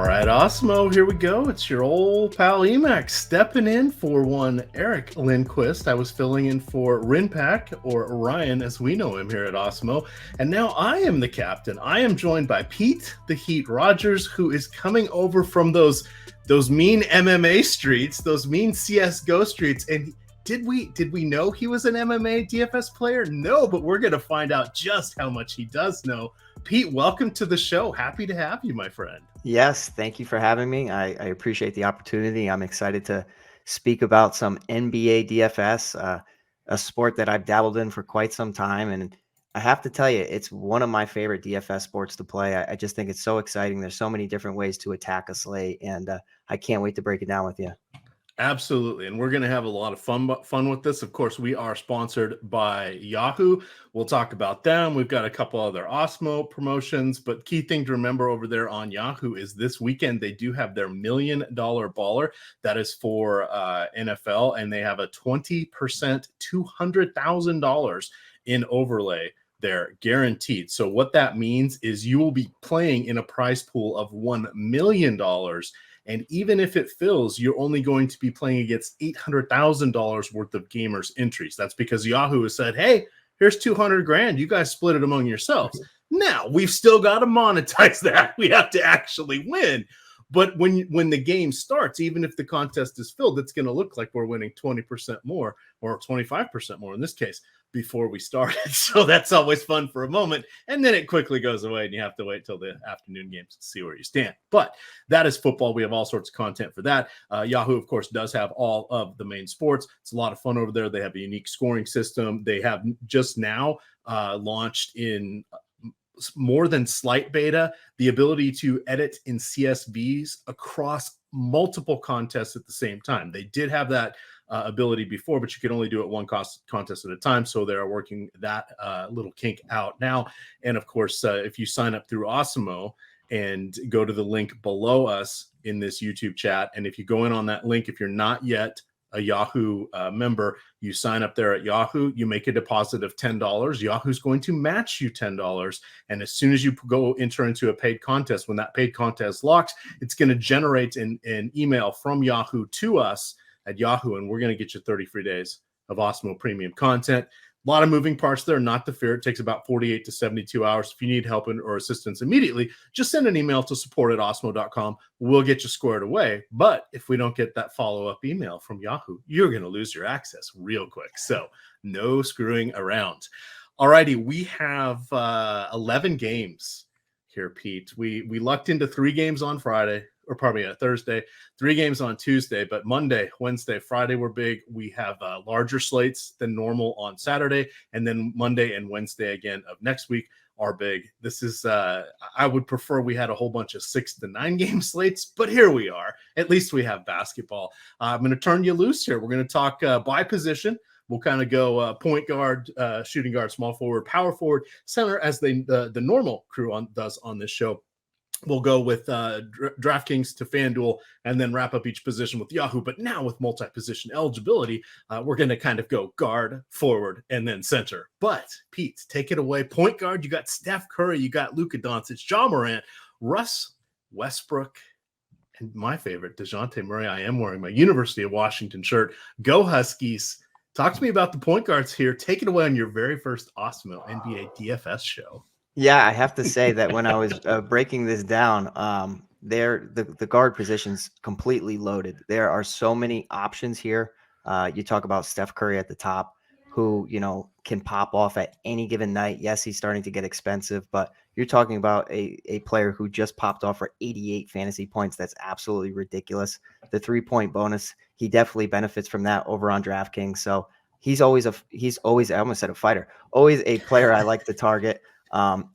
All right, Awesemo, here we go. It's your Ol Pal Emac stepping in for one Eric Lindquist. I was filling in for Rinpack, or Ryan as we know him here at Awesemo. And now I am the captain. I am joined by Pete the Heat Rogers, who is coming over from those mean MMA streets, those mean CSGO streets. And did we know he was an MMA DFS player? No, but we're going to find out just how much he does know. Pete, welcome to the show. Happy to have you, my friend. Yes, thank you for having me. I appreciate the opportunity. I'm excited to speak about some NBA DFS, a sport that I've dabbled in for quite some time. And I have to tell you, it's one of my favorite DFS sports to play. I just think it's so exciting. There's so many different ways to attack a slate, and I can't wait to break it down with you. Absolutely. And we're going to have a lot of fun with this. Of course, we are sponsored by Yahoo. We'll talk about them. We've got a couple other Awesemo promotions, but key thing to remember over there on Yahoo is this weekend they do have their $1 million baller. That is for NFL, and they have a 20% $200,000 in overlay. They're guaranteed. So what that means is you will be playing in a prize pool of $1 million. And even if it fills, you're only going to be playing against $800,000 worth of gamers entries. That's because Yahoo has said, hey, here's 200 grand. You guys split it among yourselves. Now we've still got to monetize that. We have to actually win. But when the game starts, even if the contest is filled, it's going to look like we're winning 20% more or 25% more in this case before we started. So that's always fun for a moment. And then it quickly goes away and you have to wait till the afternoon games to see where you stand. But that is football. We have all sorts of content for that. Yahoo, of course, does have all of the main sports. It's a lot of fun over there. They have a unique scoring system. They have just now launched in more than slight beta, the ability to edit in CSVs across multiple contests at the same time. They did have that ability before, but you could only do it one contest at a time. So they're working that little kink out now. And of course, if you sign up through Awesemo and go to the link below us in this YouTube chat, and if you go in on that link, if you're not yet a Yahoo member, you sign up there at Yahoo, you make a deposit of $10. Yahoo's going to match you $10. And as soon as you go enter into a paid contest, when that paid contest locks, it's going to generate an email from Yahoo to us at Yahoo, and we're going to get you 30 free days of Awesemo premium content. A lot of moving parts there, not to fear. It takes about 48 to 72 hours. If you need help or assistance immediately, just send an email to support@awesemo.com. We'll get you squared away. But if we don't get that follow-up email from Yahoo, you're going to lose your access real quick. So no screwing around. All righty, we have 11 games here, Pete. We lucked into 3 games on Friday, or probably a Thursday, 3 games on Tuesday, but Monday, Wednesday, Friday were big. We have larger slates than normal on Saturday, and then Monday and Wednesday again of next week are big. This is, I would prefer we had a whole bunch of 6 to 9 game slates, but here we are. At least we have basketball. I'm going to turn you loose here. We're going to talk by position. We'll kind of go point guard, shooting guard, small forward, power forward, center, as the normal crew does on this show. We'll go with DraftKings to FanDuel and then wrap up each position with Yahoo. But now with multi-position eligibility, we're going to kind of go guard, forward, and then center. But, Pete, take it away. Point guard, you got Steph Curry, you got Luka Doncic, Ja Morant, Russ Westbrook, and my favorite, DeJounte Murray. I am wearing my University of Washington shirt. Go Huskies. Talk to me about the point guards here. Take it away on your very first Awesemo NBA DFS show. Yeah, I have to say that when I was breaking this down, the guard position's completely loaded. There are so many options here. You talk about Steph Curry at the top, who, can pop off at any given night. Yes, he's starting to get expensive, but you're talking about a player who just popped off for 88 fantasy points. That's absolutely ridiculous. The 3-point bonus, he definitely benefits from that over on DraftKings. So he's always, I almost said a fighter, always a player I like to target.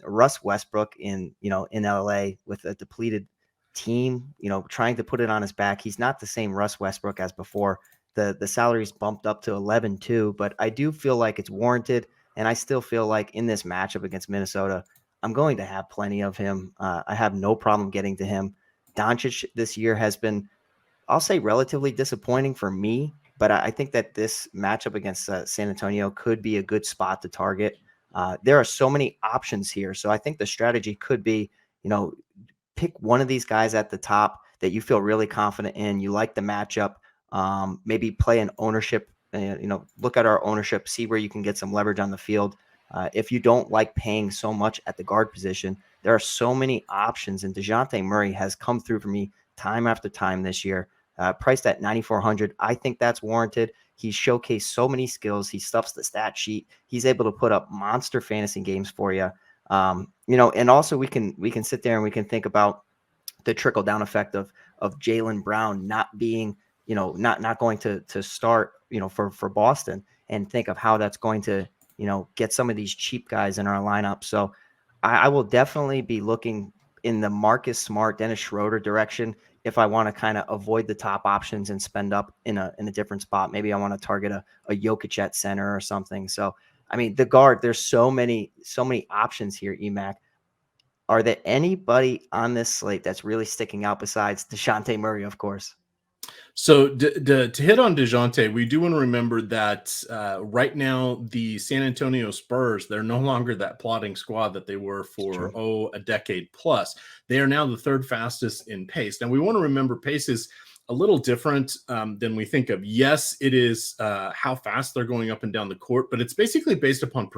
Russ Westbrook in LA with a depleted team, trying to put it on his back. He's not the same Russ Westbrook as before. The salary's bumped up to 11-2, but I do feel like it's warranted. And I still feel like in this matchup against Minnesota, I'm going to have plenty of him. I have no problem getting to him. Doncic this year has been, I'll say, relatively disappointing for me, but I think that this matchup against San Antonio could be a good spot to target. There are so many options here. So I think the strategy could be, pick one of these guys at the top that you feel really confident in. You like the matchup. Maybe play an ownership. Look at our ownership. See where you can get some leverage on the field. If you don't like paying so much at the guard position, there are so many options, and DeJounte Murray has come through for me time after time this year. Priced at 9,400, I think that's warranted. He's showcased so many skills. He stuffs the stat sheet. He's able to put up monster fantasy games for you. And also we can sit there and we can think about the trickle down effect of Jalen Brown not being, not going to start, for Boston, and think of how that's going to, get some of these cheap guys in our lineup. So I will definitely be looking in the Marcus Smart, Dennis Schroeder direction if I want to kind of avoid the top options and spend up in a different spot. Maybe I want to target a Jokic at center or something. So, I mean, the guard, there's so many options here, Emac. Are there anybody on this slate that's really sticking out besides DeJounte Murray, of course? So to hit on DeJounte, we do want to remember that right now the San Antonio Spurs, they're no longer that plodding squad that they were for a decade plus. They are now the third fastest in pace. Now we want to remember pace is a little different than we think of. Yes, it is how fast they're going up and down the court, but it's basically based upon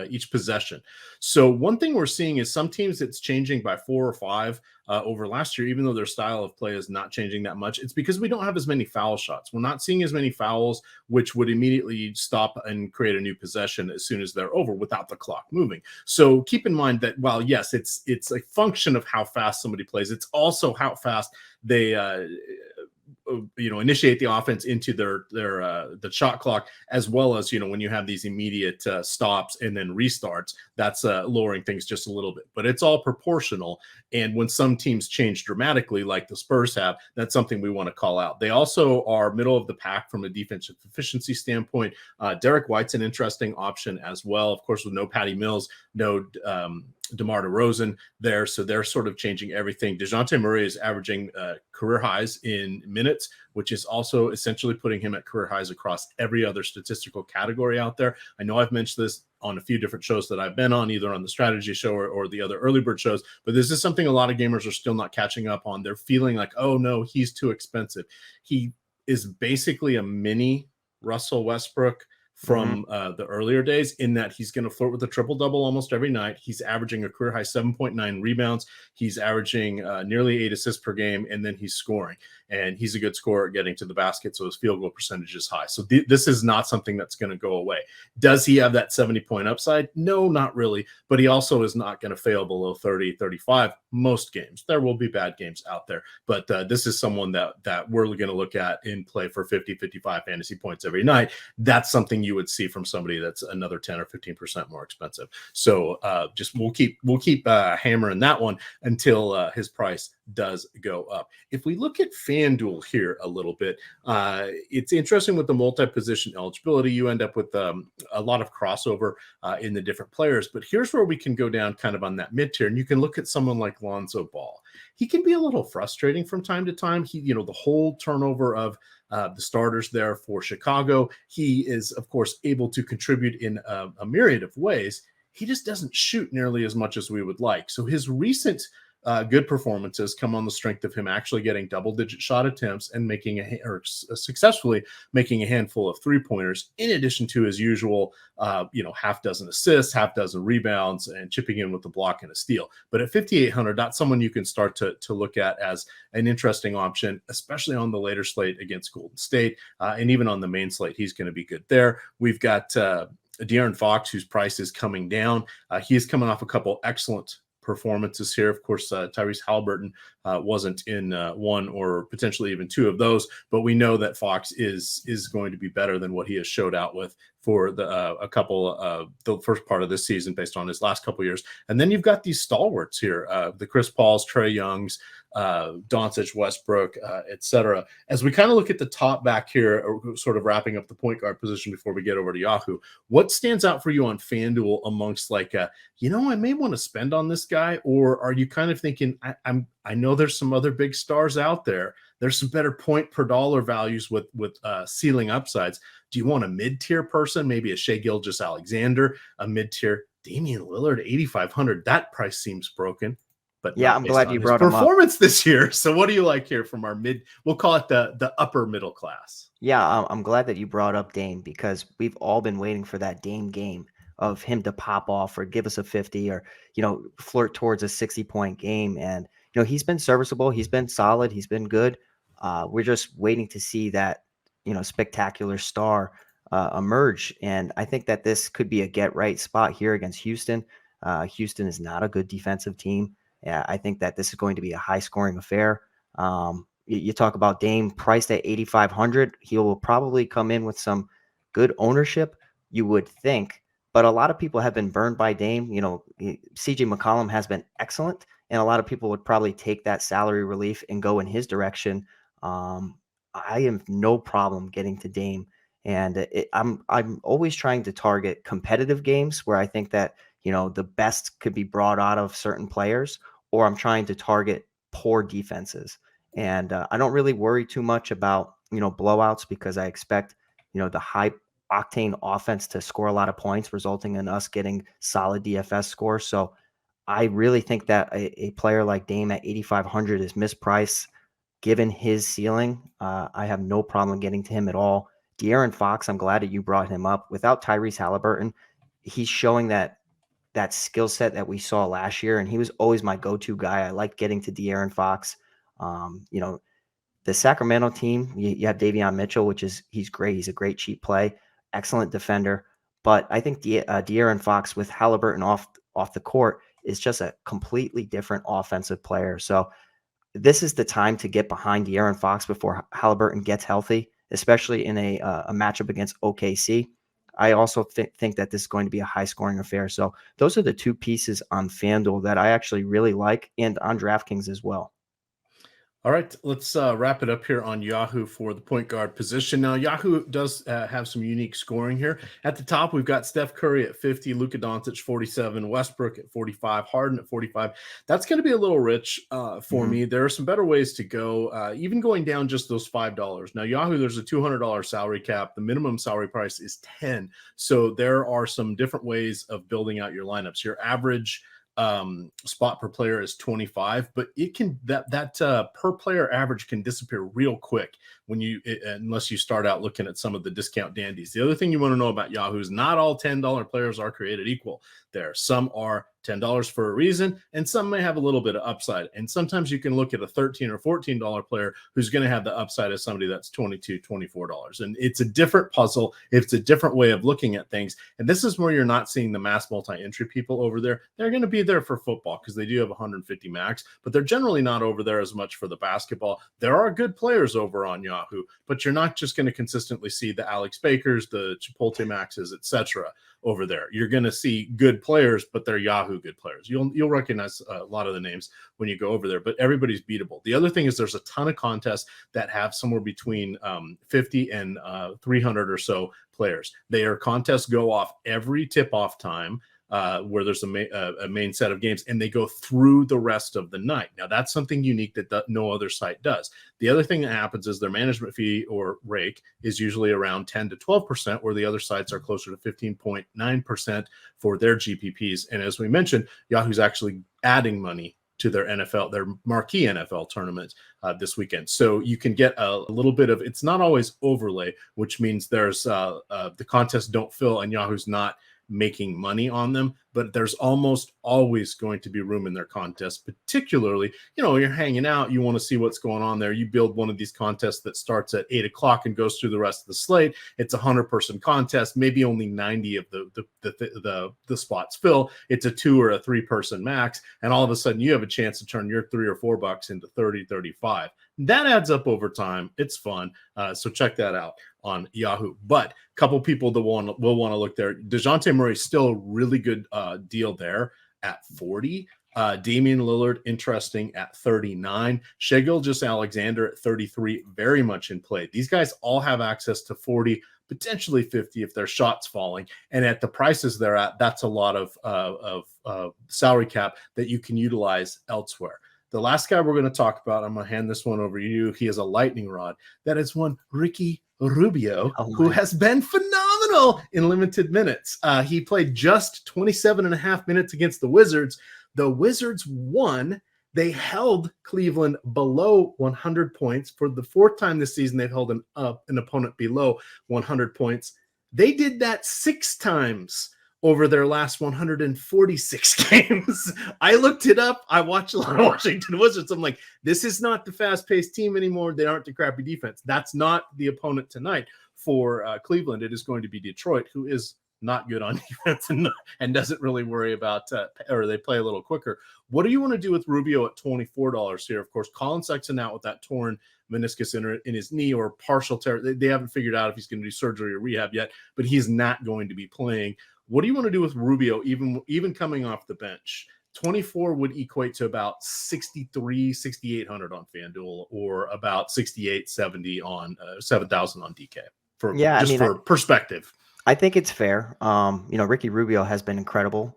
each possession. So one thing we're seeing is some teams it's changing by 4 or 5 over last year, even though their style of play is not changing that much. It's because we don't have as many foul shots. We're not seeing as many fouls, which would immediately stop and create a new possession as soon as they're over without the clock moving. So keep in mind that while yes, it's a function of how fast somebody plays, it's also how fast they initiate the offense into their the shot clock, as well as when you have these immediate stops and then restarts, that's lowering things just a little bit, but it's all proportional. And when some teams change dramatically like the Spurs have, that's something we want to call out. They also are middle of the pack from a defensive efficiency standpoint. Derek White's an interesting option as well, of course, with no Patty Mills, no DeMar DeRozan there, so they're sort of changing everything. DeJounte Murray is averaging career highs in minutes, which is also essentially putting him at career highs across every other statistical category out there. I know I've mentioned this on a few different shows that I've been on, either on the strategy show or the other early bird shows, but this is something a lot of gamers are still not catching up on. They're feeling like, oh no, he's too expensive. He is basically a mini Russell Westbrook from the earlier days, in that he's going to flirt with a triple-double almost every night. He's averaging a career-high 7.9 rebounds. He's averaging nearly 8 assists per game, and then he's scoring. And he's a good scorer at getting to the basket, so his field goal percentage is high. So this is not something that's going to go away. Does he have that 70-point upside? No, not really. But he also is not going to fail below 30, 35 most games. There will be bad games out there. But this is someone that we're going to look at in play for 50, 55 fantasy points every night. That's something you would see from somebody that's another 10 or 15% more expensive. So we'll keep hammering that one until his price does go up. If we look at FanDuel here a little bit, it's interesting with the multi-position eligibility. You end up with a lot of crossover in the different players, but here's where we can go down kind of on that mid tier, and you can look at someone like Lonzo Ball. He can be a little frustrating from time to time. The whole turnover of the starters there for Chicago, he is of course able to contribute in a myriad of ways. He just doesn't shoot nearly as much as we would like. So his recent good performances come on the strength of him actually getting double-digit shot attempts and successfully making a handful of three-pointers, in addition to his usual, half dozen assists, half dozen rebounds, and chipping in with the block and a steal. But at 5,800, that's someone you can start to look at as an interesting option, especially on the later slate against Golden State, and even on the main slate, he's going to be good there. We've got Darren Fox, whose price is coming down. He is coming off a couple excellent performances here. Of course, Tyrese Halliburton wasn't in one or potentially even two of those, but we know that Fox is going to be better than what he has showed out with for the first part of this season based on his last couple years. And then you've got these stalwarts here, the Chris Pauls, Trae Youngs, Doncic, Westbrook, etc. As we kind of look at the top back here, sort of wrapping up the point guard position before we get over to Yahoo, what stands out for you on FanDuel amongst I may want to spend on this guy? Or are you kind of thinking, I know there's some other big stars out there. There's some better point per dollar values with ceiling upsides. Do you want a mid-tier person, maybe a Shai Gilgeous-Alexander, a mid-tier Damian Lillard, 8,500? That price seems broken. but Yeah, not I'm based glad on you his brought him up. performance this year. So what do you like here from our we'll call it the upper middle class? Yeah, I'm glad that you brought up Dame because we've all been waiting for that Dame game of him to pop off or give us a 50 or, flirt towards a 60-point game. And, he's been serviceable. He's been solid. He's been good. We're just waiting to see that, spectacular star emerge. And I think that this could be a get right spot here against Houston. Houston is not a good defensive team. Yeah, I think that this is going to be a high scoring affair. You talk about Dame priced at 8,500. He will probably come in with some good ownership, you would think. But a lot of people have been burned by Dame. CJ McCollum has been excellent, and a lot of people would probably take that salary relief and go in his direction. I have no problem getting to Dame, and I'm always trying to target competitive games where I think that the best could be brought out of certain players, or I'm trying to target poor defenses. And I don't really worry too much about, blowouts because I expect, the high octane offense to score a lot of points, resulting in us getting solid DFS scores. So I really think that a player like Dame at 8,500 is mispriced given his ceiling. I have no problem getting to him at all. De'Aaron Fox, I'm glad that you brought him up. Without Tyrese Halliburton, he's showing that skill set that we saw last year, and he was always my go-to guy. I like getting to De'Aaron Fox. The Sacramento team, you have Davion Mitchell, he's great. He's a great cheap play, excellent defender. But I think De'Aaron Fox with Halliburton off the court is just a completely different offensive player. So this is the time to get behind De'Aaron Fox before Halliburton gets healthy, especially in a matchup against OKC. I also think that this is going to be a high-scoring affair. So those are the two pieces on FanDuel that I actually really like, and on DraftKings as well. All right, let's wrap it up here on Yahoo for the point guard position. Now, Yahoo does have some unique scoring here. At the top, we've got Steph Curry at 50, Luka Doncic 47, Westbrook at 45, Harden at 45. That's going to be a little rich for me. There are some better ways to go, even going down just those $5. Now, Yahoo, there's a $200 salary cap. The minimum salary price is 10. So there are some different ways of building out your lineups. Your average spot per player is 25, but it can that per player average can disappear real quick unless you start out looking at some of the discount dandies. The other thing you want to know about Yahoo is not all $10 players are created equal. Some are $10 for a reason, and some may have a little bit of upside. And sometimes you can look at a $13 or $14 player who's going to have the upside of somebody that's $22, $24. And it's a different puzzle. It's a different way of looking at things. And this is where you're not seeing the mass multi-entry people over there. They're going to be there for football because they do have 150 max, but they're generally not over there as much for the basketball. There are good players over on Yahoo, but you're not just going to consistently see the Alex Bakers, the Chipotle Maxes, etc. over there. You're going to see good players, but they're Yahoo good players. You'll recognize a lot of the names when you go over there, but everybody's beatable. The other thing is there's a ton of contests that have somewhere between 50 and 300 or so players. Contests go off every tip-off time, where there's a main set of games, and they go through the rest of the night. Now, that's something unique that no other site does. The other thing that happens is their management fee or rake is usually around 10 to 12%, where the other sites are closer to 15.9% for their GPPs. And as we mentioned, Yahoo's actually adding money to their marquee NFL tournament this weekend. So you can get a little bit of, it's not always overlay, which means there's the contests don't fill and Yahoo's not making money on them, but there's almost always going to be room in their contest. Particularly, you're hanging out, you want to see what's going on there. You build one of these contests that starts at 8:00 and goes through the rest of the slate. It's a 100-person contest, maybe only 90 of the spots fill. It's a 2 or a 3-person max, and all of a sudden you have a chance to turn your $3 or $4 into 30, 35. That adds up over time. It's fun. So check that out on Yahoo. But a couple people that will want to look there. DeJounte Murray still a really good deal there at 40. Damian Lillard, interesting at 39. Shai Gilgeous-Alexander at 33, very much in play. These guys all have access to 40, potentially 50 if their shot's falling. And at the prices they're at, that's a lot of salary cap that you can utilize elsewhere. The last guy we're going to talk about, I'm going to hand this one over to you. He is a lightning rod. That is one Ricky Rubio, who has been phenomenal in limited minutes. He played just 27 and a half minutes against the Wizards. The Wizards won, They held Cleveland below 100 points. For the fourth time this season, they've held an opponent below 100 points. They did that 6 times over their last 146 games. I looked it up. I watched a lot of Washington Wizards. I'm like, this is not the fast-paced team anymore. They aren't the crappy defense. That's not the opponent tonight for Cleveland. It is going to be Detroit, who is not good on defense and doesn't really worry about, or they play a little quicker. What do you want to do with Rubio at $24 here? Of course, Colin Sexton out with that torn meniscus in his knee or partial tear. They haven't figured out if he's going to do surgery or rehab yet, but he's not going to be playing. What do you want to do with Rubio, even coming off the bench? 24 would equate to about 6,800 on FanDuel, or about 6,870 on 7,000 on DK. For perspective. I think it's fair. Ricky Rubio has been incredible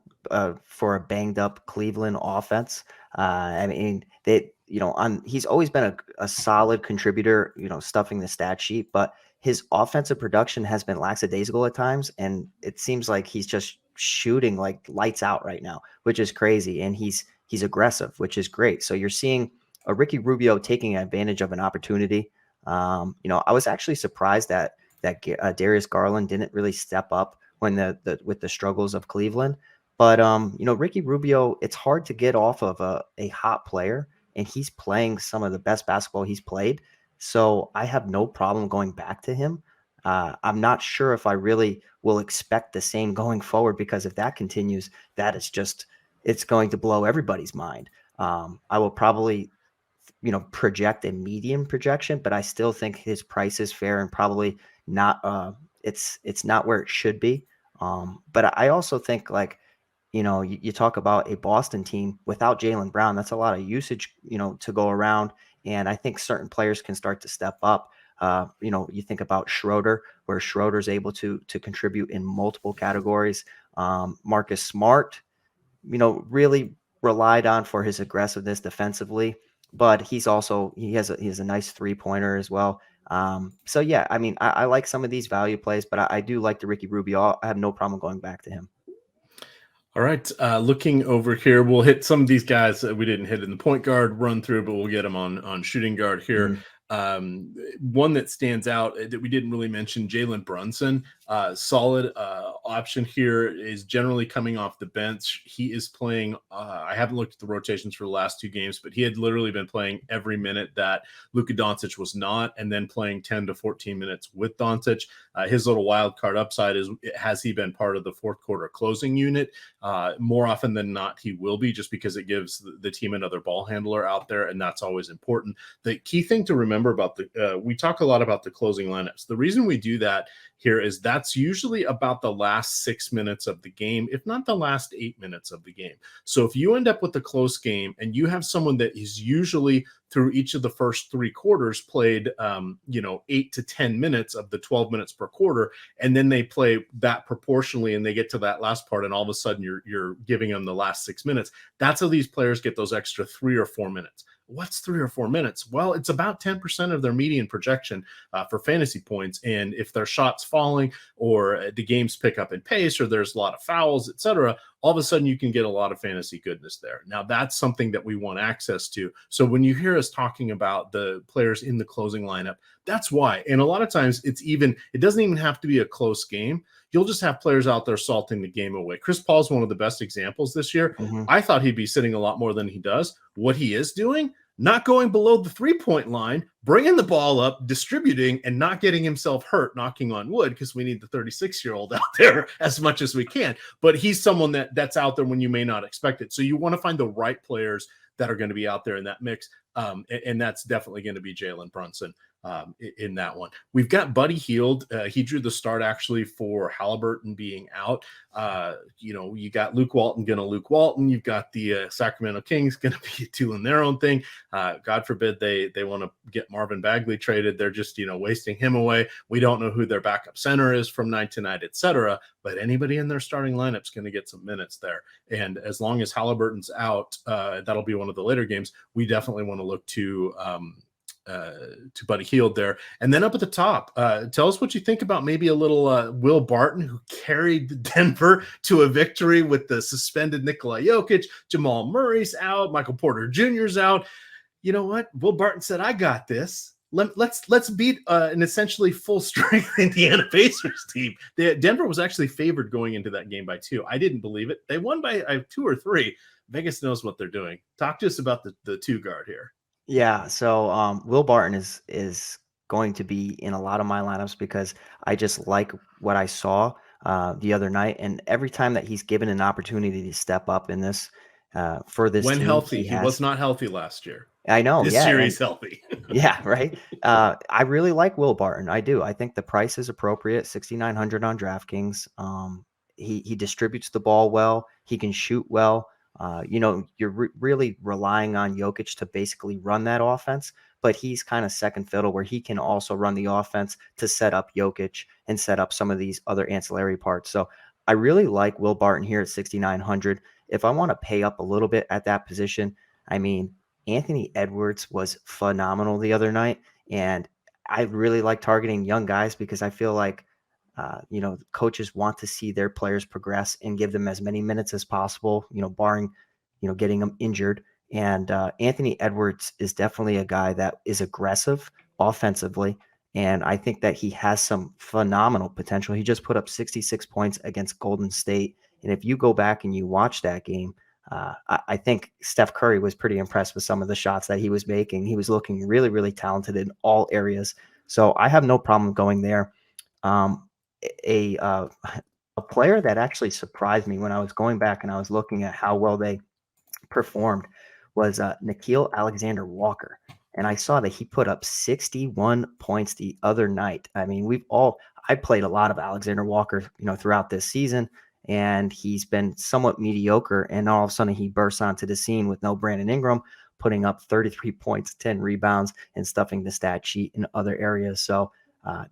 for a banged up Cleveland offense. He's always been a solid contributor, stuffing the stat sheet, but his offensive production has been lackadaisical at times, and it seems like he's just shooting like lights out right now, which is crazy. And he's aggressive, which is great. So you're seeing a Ricky Rubio taking advantage of an opportunity. I was actually surprised that Darius Garland didn't really step up when with the struggles of Cleveland. But Ricky Rubio, it's hard to get off of a hot player, and he's playing some of the best basketball he's played. So I have no problem going back to him. I'm not sure if I really will expect the same going forward, because if that continues, it's going to blow everybody's mind. I will probably, project a medium projection, but I still think his price is fair and probably not. It's not where it should be. But I also think, like, you talk about a Boston team without Jalen Brown. That's a lot of usage, to go around. And I think certain players can start to step up. You think about Schroeder, where Schroeder's able to contribute in multiple categories. Marcus Smart, really relied on for his aggressiveness defensively, but he has a nice 3-pointer as well. So yeah, I like some of these value plays, but I do like the Ricky Rubio. I have no problem going back to him. All right, looking over here, we'll hit some of these guys that we didn't hit in the point guard run through, but we'll get them on shooting guard here. Mm-hmm. One that stands out that we didn't really mention, Jalen Brunson, solid option here, is generally coming off the bench. He is playing, I haven't looked at the rotations for the last 2 games, but he had literally been playing every minute that Luka Doncic was not, and then playing 10 to 14 minutes with Doncic. His little wild card upside is, has he been part of the fourth quarter closing unit? More often than not, he will be, just because it gives the team another ball handler out there, and that's always important. The key thing to remember about we talk a lot about the closing lineups. The reason we do that here is that's usually about the last 6 minutes of the game, if not the last 8 minutes of the game. So if you end up with a close game and you have someone that is usually through each of the first 3 quarters played 8 to 10 minutes of the 12 minutes per quarter, and then they play that proportionally and they get to that last part, and all of a sudden you're giving them the last 6 minutes, that's how these players get those extra 3 or 4 minutes. What's 3 or 4 minutes? Well, it's about 10% of their median projection for fantasy points. And if their shots falling, or the games pick up in pace, or there's a lot of fouls, etc., all of a sudden you can get a lot of fantasy goodness there. Now, that's something that we want access to. So when you hear us talking about the players in the closing lineup, that's why. And a lot of times it doesn't even have to be a close game. You'll just have players out there salting the game away. Chris Paul's one of the best examples this year. Mm-hmm. I thought he'd be sitting a lot more than he does. What he is doing, not going below the 3-point line, bringing the ball up, distributing, and not getting himself hurt, knocking on wood, because we need the 36-year-old out there as much as we can. But he's someone that's out there when you may not expect it. So you want to find the right players that are going to be out there in that mix. And that's definitely going to be Jalen Brunson in that one. We've got Buddy Hield. He drew the start actually for Halliburton being out. You got Luke Walton going to Luke Walton. You've got the Sacramento Kings going to be doing their own thing. God forbid they want to get Marvin Bagley traded. They're just, wasting him away. We don't know who their backup center is from night to night, etc. But anybody in their starting lineup is going to get some minutes there. And as long as Halliburton's out, that'll be one of the later games. We definitely want to look to Buddy Hield there. And then up at the top, tell us what you think about maybe a little Will Barton, who carried Denver to a victory with the suspended Nikola Jokic. Jamal Murray's out. Michael Porter Jr.'s out. You know what? Will Barton said, I got this. Let's beat an essentially full strength Indiana Pacers team. Denver was actually favored going into that game by 2. I didn't believe it. They won by 2 or 3. Vegas knows what they're doing. Talk to us about the 2 guard here. Yeah, so Will Barton is going to be in a lot of my lineups because I just like what I saw the other night, and every time that he's given an opportunity to step up in this for this when team, healthy, he was not healthy last year. I know, this year he's healthy. Yeah, right. I really like Will Barton. I do. I think the price is appropriate, 6,900 on DraftKings. He distributes the ball well. He can shoot well. You're really relying on Jokic to basically run that offense, but he's kind of second fiddle where he can also run the offense to set up Jokic and set up some of these other ancillary parts. So I really like Will Barton here at 6,900. If I want to pay up a little bit at that position, I mean, Anthony Edwards was phenomenal the other night, and I really like targeting young guys because I feel like coaches want to see their players progress and give them as many minutes as possible, barring, getting them injured. And Anthony Edwards is definitely a guy that is aggressive offensively. And I think that he has some phenomenal potential. He just put up 66 points against Golden State. And if you go back and you watch that game, I think Steph Curry was pretty impressed with some of the shots that he was making. He was looking really, really talented in all areas. So I have no problem going there. A player that actually surprised me when I was going back and I was looking at how well they performed was Nikhil Alexander-Walker. And I saw that he put up 61 points the other night. I mean, I played a lot of Alexander-Walker, throughout this season, and he's been somewhat mediocre. And all of a sudden he bursts onto the scene with no Brandon Ingram, putting up 33 points, 10 rebounds, and stuffing the stat sheet in other areas. So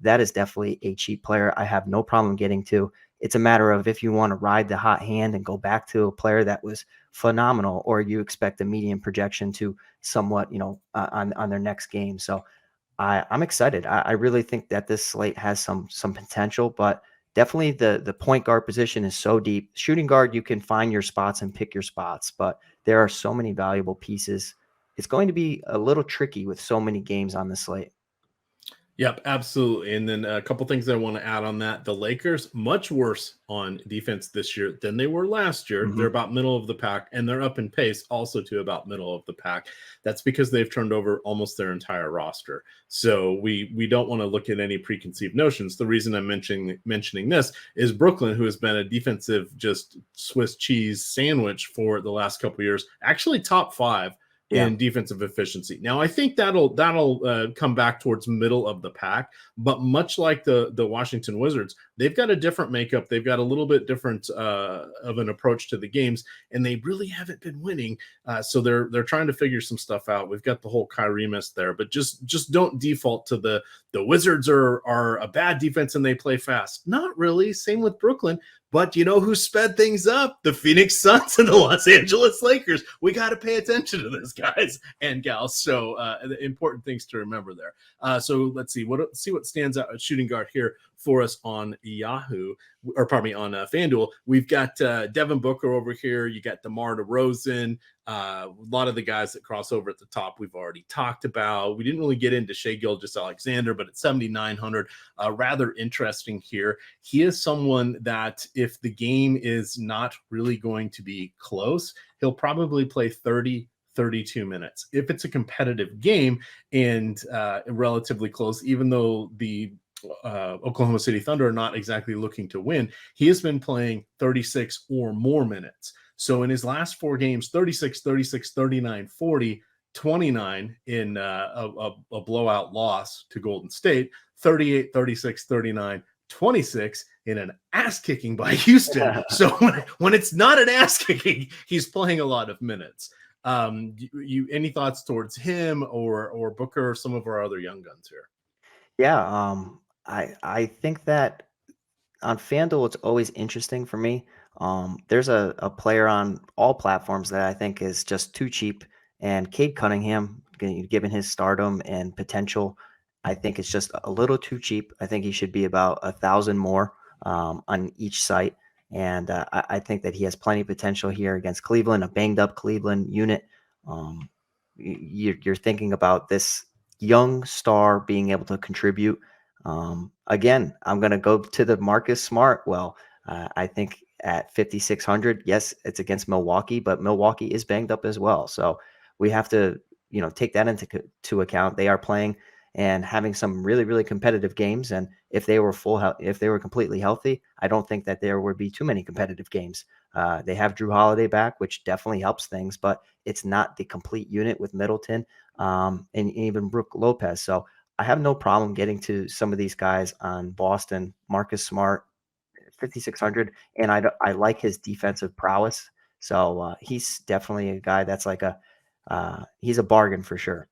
that is definitely a cheap player I have no problem getting to. It's a matter of if you want to ride the hot hand and go back to a player that was phenomenal, or you expect a median projection to somewhat, on their next game. So I'm excited. I really think that this slate has some potential, but definitely the point guard position is so deep. Shooting guard, you can find your spots and pick your spots, but there are so many valuable pieces. It's going to be a little tricky with so many games on the slate. Yep, absolutely. And then a couple things I want to add on that. The Lakers, much worse on defense this year than they were last year. Mm-hmm. They're about middle of the pack, and they're up in pace also to about middle of the pack. That's because they've turned over almost their entire roster. So we don't want to look at any preconceived notions. The reason I'm mentioning this is Brooklyn, who has been a defensive just Swiss cheese sandwich for the last couple of years, actually top 5 in defensive efficiency. Now, I think that'll come back towards middle of the pack, but much like the Washington Wizards, they've got a different makeup. They've got a little bit different of an approach to the games, and they really haven't been winning. So they're trying to figure some stuff out. We've got the whole Kyrie mess there, but just don't default to the Wizards are a bad defense and they play fast. Not really. Same with Brooklyn. But you know who sped things up? The Phoenix Suns and the Los Angeles Lakers. We got to pay attention to this, guys and gals. So important things to remember there. So let's see what stands out at shooting guard here for us on Yahoo, or pardon me, on FanDuel. We've got Devin Booker over here. You got DeMar DeRozan. A lot of the guys that cross over at the top we've already talked about. We didn't really get into Shai Gilgeous-Alexander, but at 7,900, rather interesting here. He is someone that if the game is not really going to be close, he'll probably play 32 minutes. If it's a competitive game and relatively close, even though the Oklahoma City Thunder are not exactly looking to win, he has been playing 36 or more minutes. So in his last 4 games, 36, 36, 39, 40, 29 in a blowout loss to Golden State, 38, 36, 39, 26 in an ass kicking by Houston. So when it's not an ass kicking, he's playing a lot of minutes. Any thoughts towards him or Booker or some of our other young guns here? Yeah, I think that on FanDuel, it's always interesting for me. There's a player on all platforms that I think is just too cheap, and Cade Cunningham given his stardom and potential, I think it's just a little too cheap. I think he should be about 1,000 more on each site. And I think that he has plenty of potential here against Cleveland, a banged up Cleveland unit. You're thinking about this young star being able to contribute. Again, I'm going to go to the Marcus Smart. Well, I think at 5,600, yes, it's against Milwaukee, but Milwaukee is banged up as well. So we have to, take that into account. They are playing and having some really, really competitive games. And if they were if they were completely healthy, I don't think that there would be too many competitive games. They have Drew Holiday back, which definitely helps things, but it's not the complete unit with Middleton and even Brook Lopez. So I have no problem getting to some of these guys on Boston. Marcus Smart, 5,600, and I like his defensive prowess. So he's definitely a guy that's like he's a bargain for sure.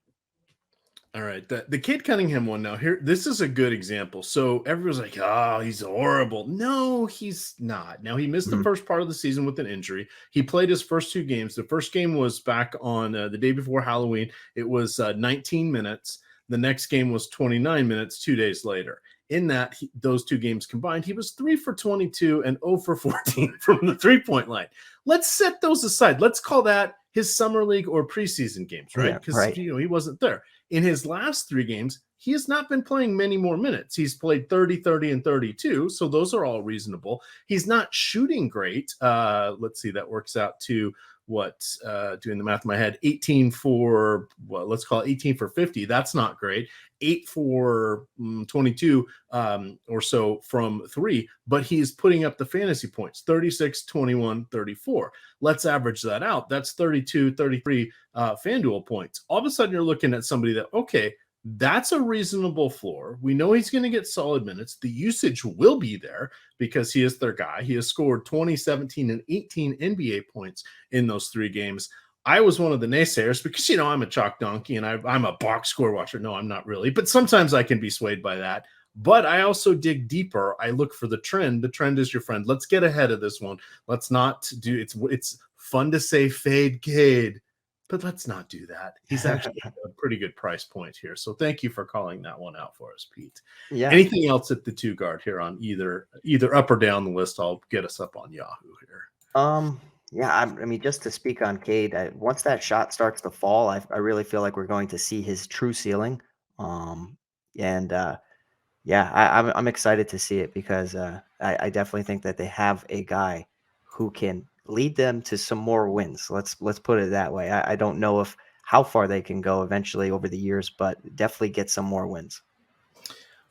All right, the Cade Cunningham one now here. This is a good example. So everyone's like, "Oh, he's horrible." No, he's not. Now he missed the first part of the season with an injury. He played his first 2 games. The first game was back on the day before Halloween. It was 19 minutes. The next game was 29 minutes 2 days later. In that, those 2 games combined, he was 3 for 22 and 0 for 14 from the 3-point line. Let's set those aside. Let's call that his summer league or preseason games, right? Because he wasn't there. In his last 3 games, he has not been playing many more minutes. He's played 30, 30, and 32, so those are all reasonable. He's not shooting great. Let's see, that works out to doing the math in my head, 18 for, let's call it 18 for 50. That's not great. 8 for 22 or so from 3, but he's putting up the fantasy points, 36, 21, 34. Let's average that out. That's 32, 33 FanDuel points. All of a sudden you're looking at somebody that, okay, that's a reasonable floor. We know he's going to get solid minutes. The usage will be there because he is their guy. He has scored 20, 17, and 18 NBA points in those 3 games. I was one of the naysayers because, I'm a chalk donkey and I'm a box score watcher. No, I'm not really, but sometimes I can be swayed by that. But I also dig deeper. I look for the trend. The trend is your friend. Let's get ahead of this one. Let's not do it's fun to say fade Cade, but let's not do that. He's actually a pretty good price point here. So thank you for calling that one out for us, Pete. Yeah. Anything else at the 2 guard here on either up or down the list? I'll get us up on Yahoo here. Yeah, I mean, just to speak on Cade, once that shot starts to fall, I really feel like we're going to see his true ceiling. I'm excited to see it because I definitely think that they have a guy who can lead them to some more wins. Let's put it that way. I don't know how far they can go eventually over the years, but definitely get some more wins.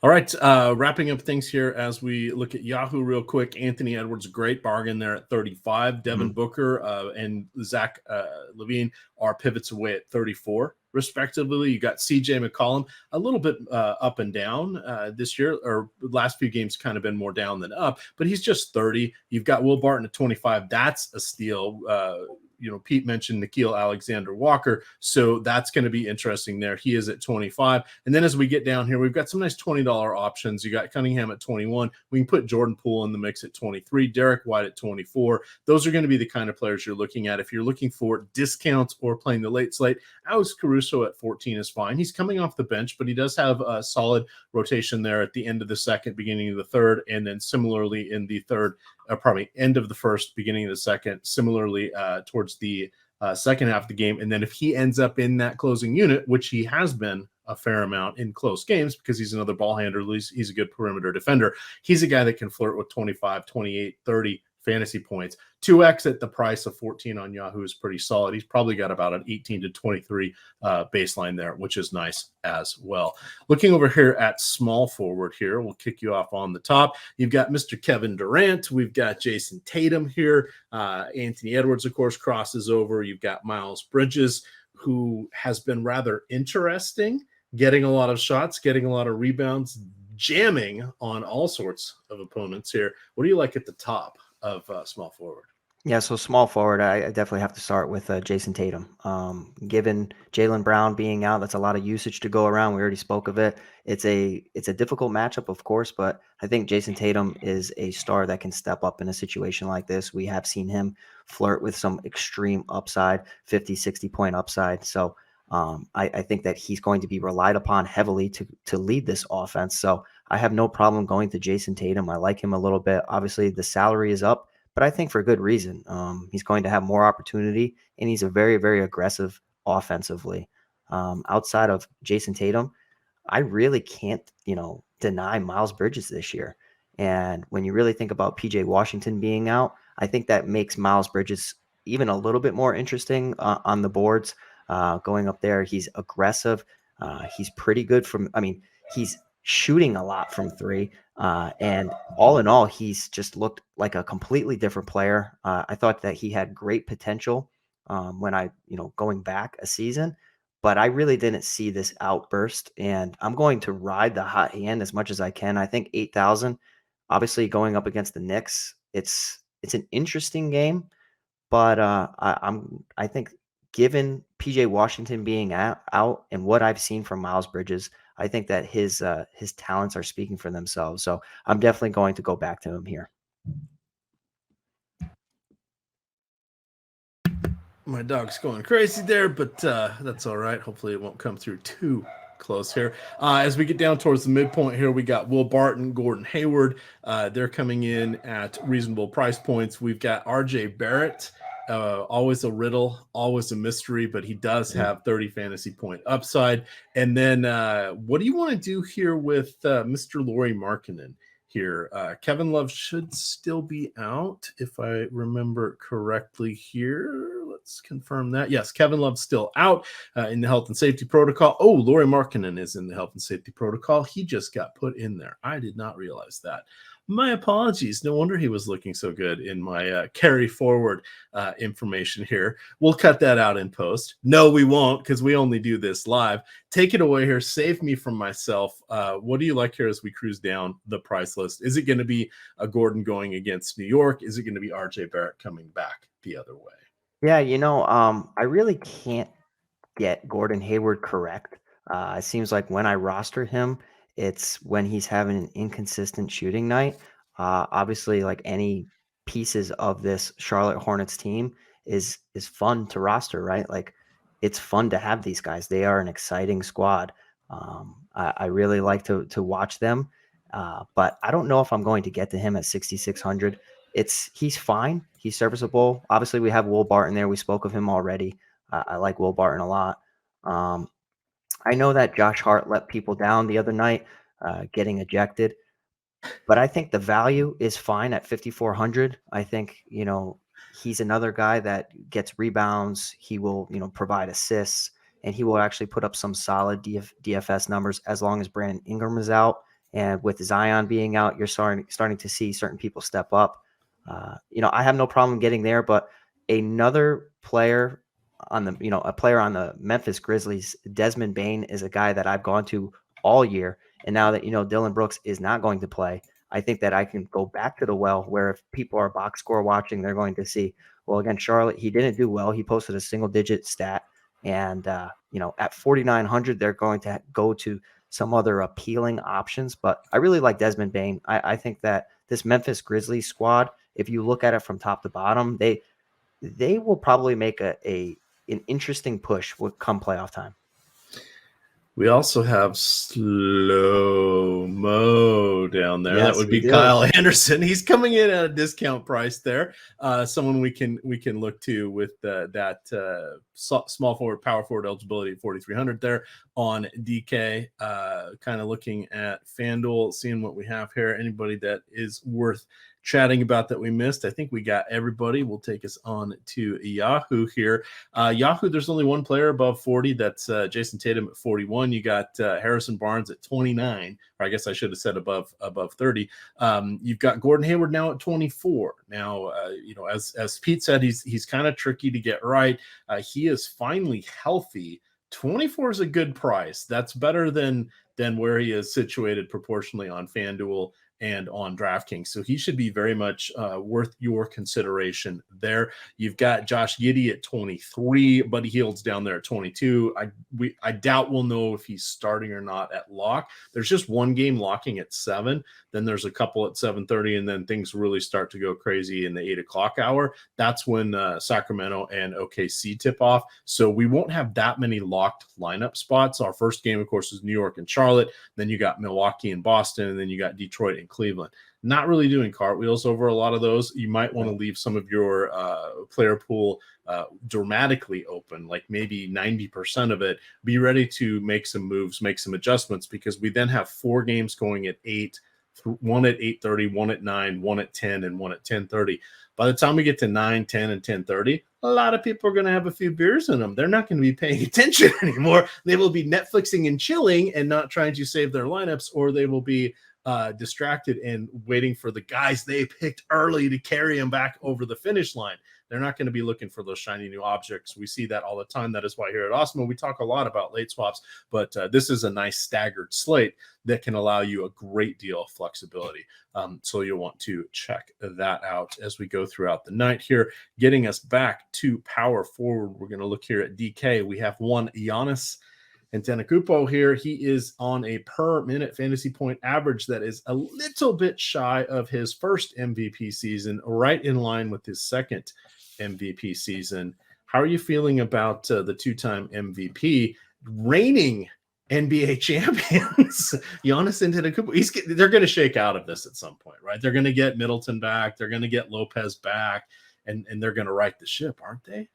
All right, wrapping up things here as we look at Yahoo real quick. Anthony Edwards, great bargain there at 35. Devin Booker and Zach LaVine are pivots away at 34, respectively. You got CJ McCollum, a little bit up and down this year, or last few games kind of been more down than up, but he's just 30. You've got Will Barton at 25. That's a steal. Pete mentioned Nikhil Alexander-Walker, so that's going to be interesting there. He is at 25. And then as we get down here, we've got some nice $20 options. You got Cunningham at 21. We can put Jordan Poole in the mix at 23, Derek White at 24. Those are going to be the kind of players you're looking at. If you're looking for discounts or playing the late slate, Alex Caruso at 14 is fine. He's coming off the bench, but he does have a solid rotation there at the end of the second, beginning of the third, and then similarly in the third, probably end of the first, beginning of the second, similarly towards the second half of the game. And then if he ends up in that closing unit, which he has been a fair amount in close games because he's another ball handler, at least he's a good perimeter defender, he's a guy that can flirt with 25, 28, 30 fantasy points. 2x at the price of 14 on Yahoo is pretty solid. He's probably got about an 18 to 23 baseline there, which is nice as well. Looking over here at small forward here, we'll kick you off on the top. You've got Mr. Kevin Durant. We've got Jason Tatum here. Anthony Edwards, of course, crosses over. You've got Miles Bridges, who has been rather interesting, getting a lot of shots, getting a lot of rebounds, jamming on all sorts of opponents here. What do you like at the top of small forward? Yeah, so small forward, I definitely have to start with Jason Tatum. Given Jalen Brown being out, that's a lot of usage to go around. We already spoke of it. It's a difficult matchup, of course, but I think Jason Tatum is a star that can step up in a situation like this. We have seen him flirt with some extreme upside, 50, 60-point upside. So I think that he's going to be relied upon heavily to lead this offense. So I have no problem going to Jason Tatum. I like him a little bit. Obviously, the salary is up, but I think for good reason. He's going to have more opportunity, and he's a very, very aggressive offensively. Outside of Jason Tatum, I really can't, deny Miles Bridges this year. And when you really think about PJ Washington being out, I think that makes Miles Bridges even a little bit more interesting on the boards. Going up there, he's aggressive. He's pretty good he's shooting a lot from three. And all in all, he's just looked like a completely different player. I thought that he had great potential when going back a season, but I really didn't see this outburst, and I'm going to ride the hot hand as much as I can. I think 8,000, obviously going up against the Knicks, it's an interesting game, but I think given PJ Washington being out and what I've seen from Miles Bridges, I think that his talents are speaking for themselves. So I'm definitely going to go back to him here. My dog's going crazy there, but that's all right. Hopefully it won't come through too close here. As we get down towards the midpoint here, we got Will Barton, Gordon Hayward. They're coming in at reasonable price points. We've got RJ Barrett, always a riddle, always a mystery, but he does have 30 fantasy point upside. And then what do you want to do here with Mr. Lauri Markkanen? Here, Kevin Love should still be out, if I remember correctly here. Let's confirm that. Yes, Kevin Love's still out in the health and safety protocol. Oh, Lauri Markkanen is in the health and safety protocol. He just got put in there. I did not realize that. My apologies. No wonder he was looking so good in my carry forward information here. We'll cut that out in post. No, we won't, because we only do this live. Take it away here. Save me from myself. What do you like here as we cruise down the price list? Is it going to be a Gordon going against New York? Is it going to be RJ Barrett coming back the other way? Yeah, I really can't get Gordon Hayward correct. It seems like when I roster him, it's when he's having an inconsistent shooting night. Obviously, like any pieces of this Charlotte Hornets team is fun to roster, right? Like it's fun to have these guys. They are an exciting squad. I really like to watch them, but I don't know if I'm going to get to him at 6,600. He's fine. He's serviceable. Obviously, we have Will Barton there. We spoke of him already. I like Will Barton a lot. I know that Josh Hart let people down the other night, getting ejected, but I think the value is fine at 5,400. I think, he's another guy that gets rebounds. He will, provide assists, and he will actually put up some solid DFS numbers as long as Brandon Ingram is out. And with Zion being out, you're starting to see certain people step up. I have no problem getting there, but another player a player on the Memphis Grizzlies, Desmond Bain, is a guy that I've gone to all year. And now that, Dillon Brooks is not going to play, I think that I can go back to the well where if people are box score watching, they're going to see, well, again, Charlotte, he didn't do well. He posted a single digit stat. And, at 4,900, they're going to go to some other appealing options. But I really like Desmond Bain. I think that this Memphis Grizzlies squad, if you look at it from top to bottom, they will probably make an interesting push come playoff time. We also have Slow Mo down there. Yes, that would be Kyle Anderson. He's coming in at a discount price there. Someone we can look to with that small forward, power forward eligibility at 4,300 there on DK. Kind of looking at FanDuel, seeing what we have here. Anybody that is worth chatting about that we missed. I think we got everybody. We'll take us on to Yahoo here. Yahoo, there's only one player above 40. That's Jason Tatum at 41. You got Harrison Barnes at 29, or I guess I should have said above 30. You've got Gordon Hayward now at 24. Now, as Pete said, he's kind of tricky to get right. He is finally healthy. 24 is a good price. That's better than than where he is situated proportionally on FanDuel and on DraftKings. So he should be very much worth your consideration there. You've got Josh Giddey at 23, Buddy Hield's down there at 22. I doubt we'll know if he's starting or not at lock. There's just one game locking at 7. Then there's a couple at 7:30, and then things really start to go crazy in the 8 o'clock hour. That's when Sacramento and OKC tip off. So we won't have that many locked lineup spots. Our first game, of course, is New York and Charlotte. Then you got Milwaukee and Boston, and then you got Detroit and Cleveland. Not really doing cartwheels over a lot of those. You might want to leave some of your player pool dramatically open, like maybe 90% of it. Be ready to make some moves, make some adjustments, because we then have 4 games going at 8, 1 at 8:30, 1 at 9, 1 at 10, and 1 at 10:30. By the time we get to 9, 10, and 10:30, a lot of people are going to have a few beers in them. They're not going to be paying attention anymore. They will be Netflixing and chilling and not trying to save their lineups, or they will be distracted and waiting for the guys they picked early to carry them back over the finish line. They're not going to be looking for those shiny new objects. We see that all the time. That is why here at Awesemo, we talk a lot about late swaps, but this is a nice staggered slate that can allow you a great deal of flexibility. So you'll want to check that out as we go throughout the night here. Getting us back to power forward, we're going to look here at DK. We have one Giannis Antetokounmpo here. He is on a per minute fantasy point average that is a little bit shy of his first MVP season, right in line with his second MVP season. How are you feeling about the two-time MVP, reigning NBA champions, Giannis Antetokounmpo? They're going to shake out of this at some point, right? They're going to get Middleton back. They're going to get Lopez back, and they're going to right the ship, aren't they?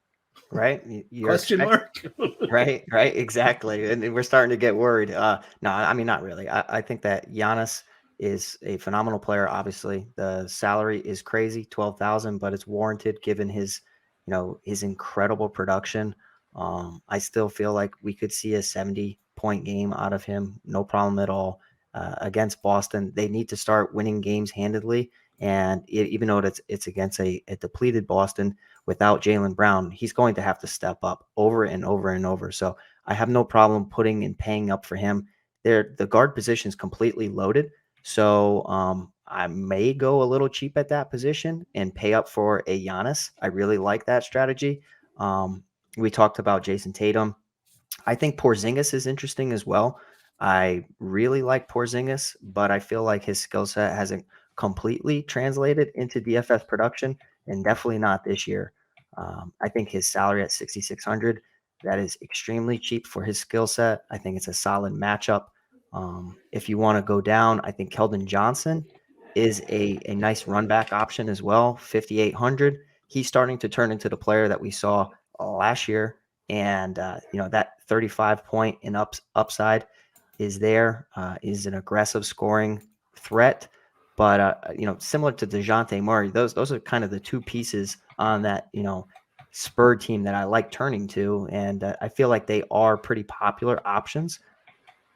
Right? Question mark. right, exactly. And we're starting to get worried. No, I mean, not really. I think that Giannis is a phenomenal player. Obviously, the salary is crazy, 12,000, but it's warranted given his, his incredible production. I still feel like we could see a 70-point game out of him, no problem at all. Against Boston, they need to start winning games handedly. And even though it's against a depleted Boston without Jalen Brown, he's going to have to step up over and over and over. So I have no problem putting and paying up for him. The guard position is completely loaded. So I may go a little cheap at that position and pay up for a Giannis. I really like that strategy. We talked about Jason Tatum. I think Porzingis is interesting as well. I really like Porzingis, but I feel like his skill set hasn't completely translated into DFS production, and definitely not this year. I think his salary at 6,600, that is extremely cheap for his skill set. I think it's a solid matchup. If you want to go down, I think Keldon Johnson is a nice run back option as well, 5,800. He's starting to turn into the player that we saw last year, and that 35 point and upside is there, is an aggressive scoring threat. But, similar to DeJounte Murray, those are kind of the two pieces on that, Spur team that I like turning to. And I feel like they are pretty popular options.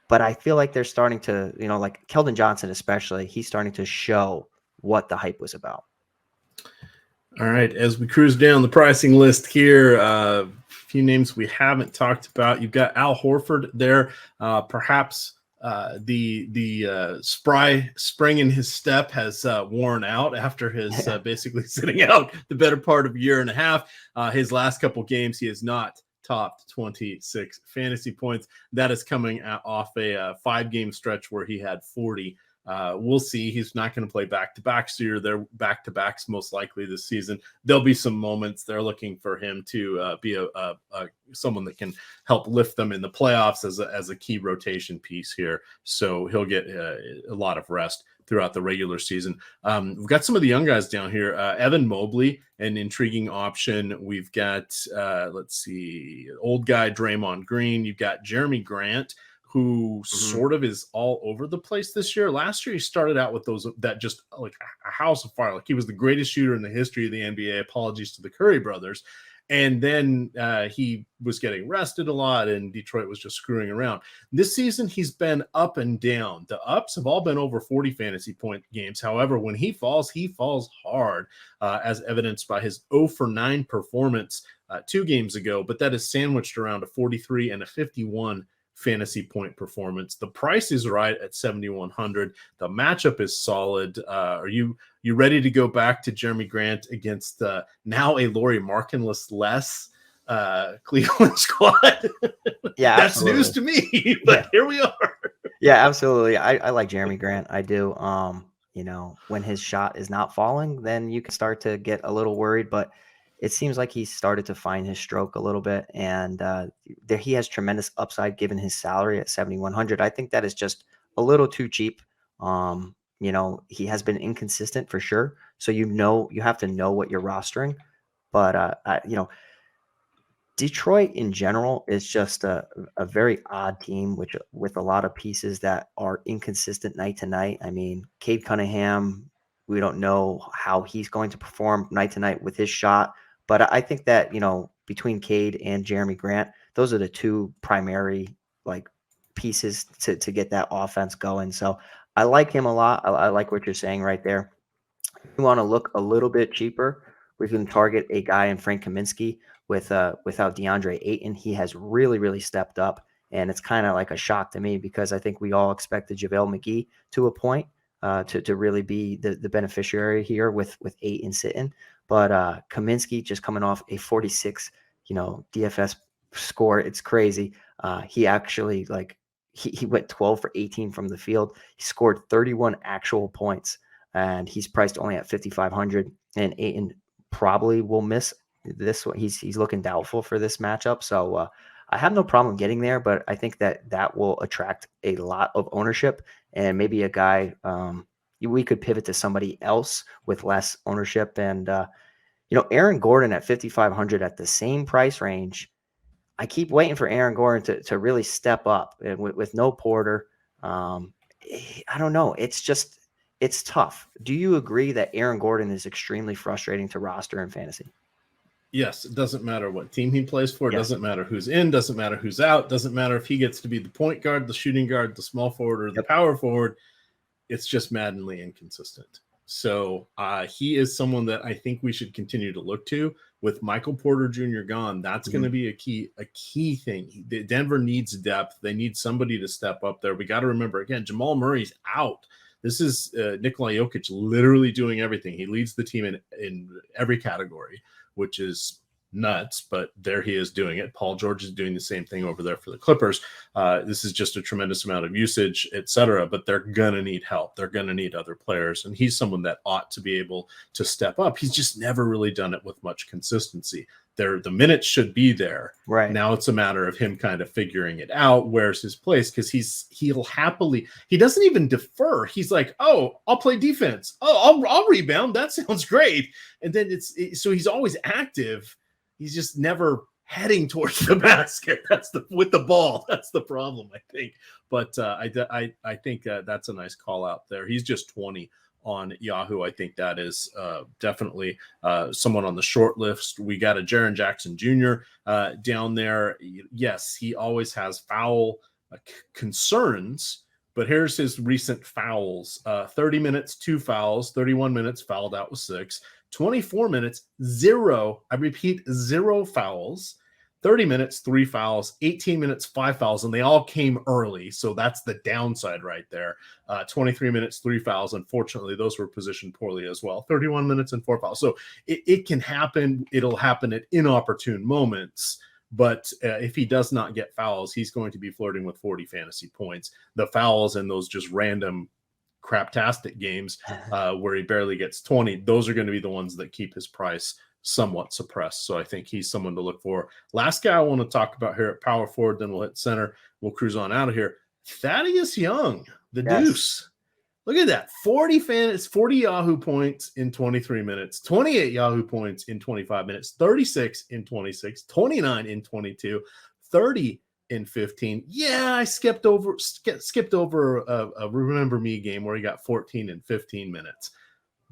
But I feel like they're starting to, like Keldon Johnson especially, he's starting to show what the hype was about. All right, as we cruise down the pricing list here, a few names we haven't talked about. You've got Al Horford there, perhaps the spring in his step has worn out after his basically sitting out the better part of a year and a half. His last couple games, he has not topped 26 fantasy points. That is coming off a 5-game stretch where he had 40. We'll see. He's not going to play back-to-backs here. They're back-to-backs most likely this season. There'll be some moments they're looking for him to be someone that can help lift them in the playoffs as a key rotation piece here. So he'll get a lot of rest throughout the regular season. We've got some of the young guys down here. Evan Mobley, an intriguing option. We've got, old guy Draymond Green. You've got Jeremy Grant, who sort of is all over the place this year. Last year, he started out with that just like a house of fire. Like he was the greatest shooter in the history of the NBA. Apologies to the Curry brothers. And then he was getting rested a lot, and Detroit was just screwing around. This season, he's been up and down. The ups have all been over 40 fantasy point games. However, when he falls hard, as evidenced by his 0-for-9 performance 2 games ago. But that is sandwiched around a 43 and a 51 fantasy point performance. The price is right at 7,100. The matchup is solid. Are you ready to go back to Jeremy Grant against now a Lauri Markkanen less Cleveland squad? Yeah, That's absolutely. news to me, but here we are. Yeah, absolutely. I like Jeremy Grant. I do. When his shot is not falling, then you can start to get a little worried, but it seems like he's started to find his stroke a little bit, and there he has tremendous upside given his salary at 7,100. I think that is just a little too cheap. He has been inconsistent for sure, so you have to know what you're rostering, but Detroit in general is just a very odd team, with a lot of pieces that are inconsistent night to night. I mean, Cade Cunningham, we don't know how he's going to perform night to night with his shot, but I think that between Cade and Jeremy Grant, those are the two primary pieces to get that offense going. So I like him a lot. I like what you're saying right there. If you want to look a little bit cheaper, we can target a guy in Frank Kaminsky without DeAndre Ayton. He has really, really stepped up, and it's kind of like a shock to me because I think we all expected JaVale McGee to a point to really be the beneficiary here with Ayton sitting. But Kaminsky just coming off a 46, DFS score. It's crazy. He actually he went 12 for 18 from the field. He scored 31 actual points, and he's priced only at 5,500. And Ayton probably will miss this one. He's looking doubtful for this matchup. So I have no problem getting there, but I think that will attract a lot of ownership, and maybe a guy we could pivot to somebody else with less ownership. And Aaron Gordon at 5,500 at the same price range. I keep waiting for Aaron Gordon to really step up, and with no Porter. I don't know. It's tough. Do you agree that Aaron Gordon is extremely frustrating to roster in fantasy? Yes, it doesn't matter what team he plays for. It Yes. doesn't matter who's in. Doesn't matter who's out. Doesn't matter if he gets to be the point guard, the shooting guard, the small forward, or the power forward. It's just maddeningly inconsistent. So he is someone that I think we should continue to look to. With Michael Porter Jr. gone, that's going to be a key thing. Denver needs depth. They need somebody to step up there. We got to remember, again, Jamal Murray's out. This is Nikola Jokic literally doing everything. He leads the team in every category, which is nuts, but there he is doing it. Paul George is doing the same thing over there for the Clippers. This is just a tremendous amount of usage, etc. But they're going to need help. They're going to need other players. And he's someone that ought to be able to step up. He's just never really done it with much consistency. The minutes should be there. Right. Now it's a matter of him kind of figuring it out. Where's his place? Because he doesn't even defer. He's like, oh, I'll play defense. Oh, I'll rebound. That sounds great. And then so he's always active. He's just never heading towards the basket. With the ball. That's the problem, I think. But I think that's a nice call out there. He's just 20 on Yahoo. I think that is definitely someone on the short list. We got a Jaron Jackson Jr. Down there. Yes, he always has foul concerns, but here's his recent fouls. 30 minutes, 2 fouls. 31 minutes, fouled out with 6. 24 minutes, 0. I repeat, 0 fouls. 30 minutes, 3 fouls. 18 minutes, 5 fouls, and they all came early. So that's the downside right there. 23 minutes, 3 fouls. Unfortunately, those were positioned poorly as well. 31 minutes and 4 fouls. So it can happen. It'll happen at inopportune moments. But if he does not get fouls, he's going to be flirting with 40 fantasy points. The fouls and those just random craptastic games where he barely gets 20, those are going to be the ones that keep his price somewhat suppressed. So I think he's someone to look for. Last guy I want to talk about here at power forward, then we'll hit center. We'll cruise on out of here. Thaddeus Young, the Deuce. Look at that. 40 Yahoo points in 23 minutes, 28 Yahoo points in 25 minutes, 36 in 26, 29 in 22, 30 in 15. Yeah, I skipped over a Remember Me game where he got 14 in 15 minutes.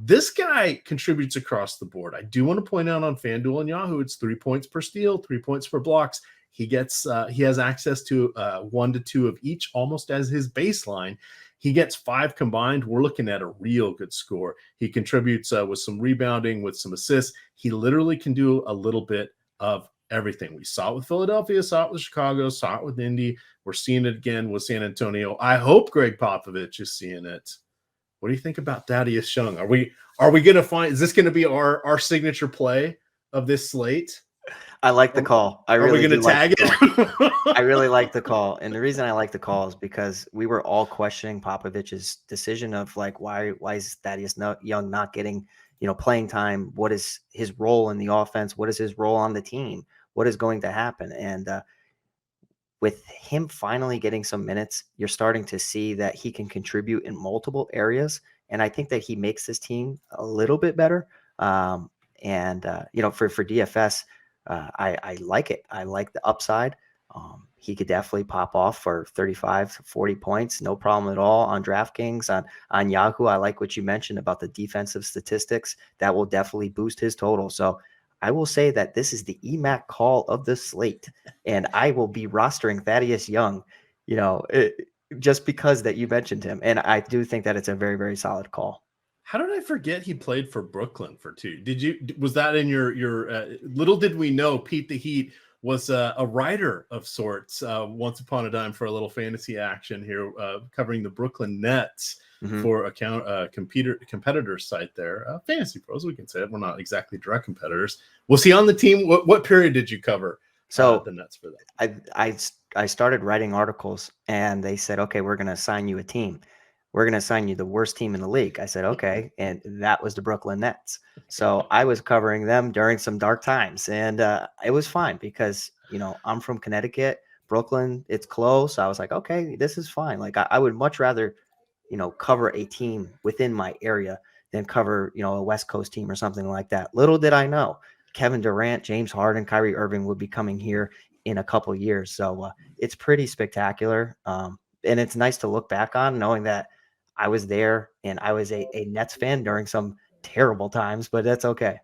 This guy contributes across the board. I do want to point out on FanDuel and Yahoo, it's 3 points per steal, 3 points per blocks. He has access to 1 to 2 of each, almost as his baseline. He gets 5 combined. We're looking at a real good score. He contributes with some rebounding, with some assists. He literally can do a little bit of everything. We saw it with Philadelphia, saw it with Chicago, saw it with Indy. We're seeing it again with San Antonio. I hope Greg Popovich is seeing it. What do you think about Thaddeus Young? Are we going to find? Is this going to be our signature play of this slate? I like the call. I really are we going to tag it? I really like the call. And the reason I like the call is because we were all questioning Popovich's decision of like, why is Thaddeus Young not getting, playing time? What is his role in the offense? What is his role on the team? What is going to happen? And with him finally getting some minutes, you're starting to see that he can contribute in multiple areas. And I think that he makes this team a little bit better. For DFS, I like it. I like the upside. He could definitely pop off for 35 to 40 points. No problem at all on DraftKings. On Yahoo, I like what you mentioned about the defensive statistics. That will definitely boost his total. So I will say that this is the Emac call of the slate, and I will be rostering Thaddeus Young, just because that you mentioned him. And I do think that it's a very, very solid call. How did I forget he played for Brooklyn for 2? Was that in your little did we know Pete the Heat was a writer of sorts once upon a time for a little fantasy action here covering the Brooklyn Nets for a competitor site there. Fantasy Pros, we can say it. We're not exactly direct competitors. Was he on the team? What period did you cover the Nets for that? I started writing articles and they said, okay, we're going to assign you a team. We're going to assign you the worst team in the league. I said, okay. And that was the Brooklyn Nets. So I was covering them during some dark times, and it was fine because, I'm from Connecticut, Brooklyn, it's close. I was like, okay, this is fine. Like I would much rather, cover a team within my area than cover, a West Coast team or something like that. Little did I know Kevin Durant, James Harden, Kyrie Irving would be coming here in a couple years. So it's pretty spectacular. And it's nice to look back on knowing that I was there and I was a Nets fan during some terrible times, but that's okay.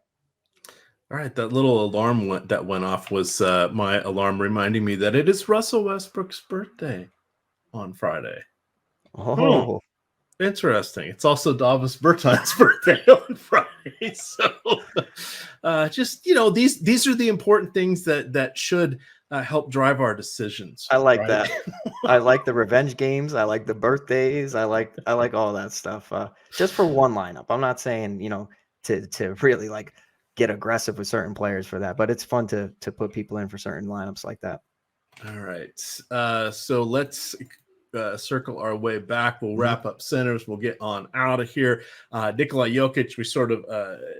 All right. That little alarm that went off was my alarm reminding me that it is Russell Westbrook's birthday on Friday. Oh, interesting. It's also Davis Bertans' birthday on Friday. So these are the important things that should help drive our decisions. I like that. I like the revenge games. I like the birthdays. I like all that stuff. Just for one lineup. I'm not saying, to really like get aggressive with certain players for that, but it's fun to put people in for certain lineups like that. All right. So let's circle our way back. We'll wrap up centers. We'll get on out of here. Nikola Jokic, we sort of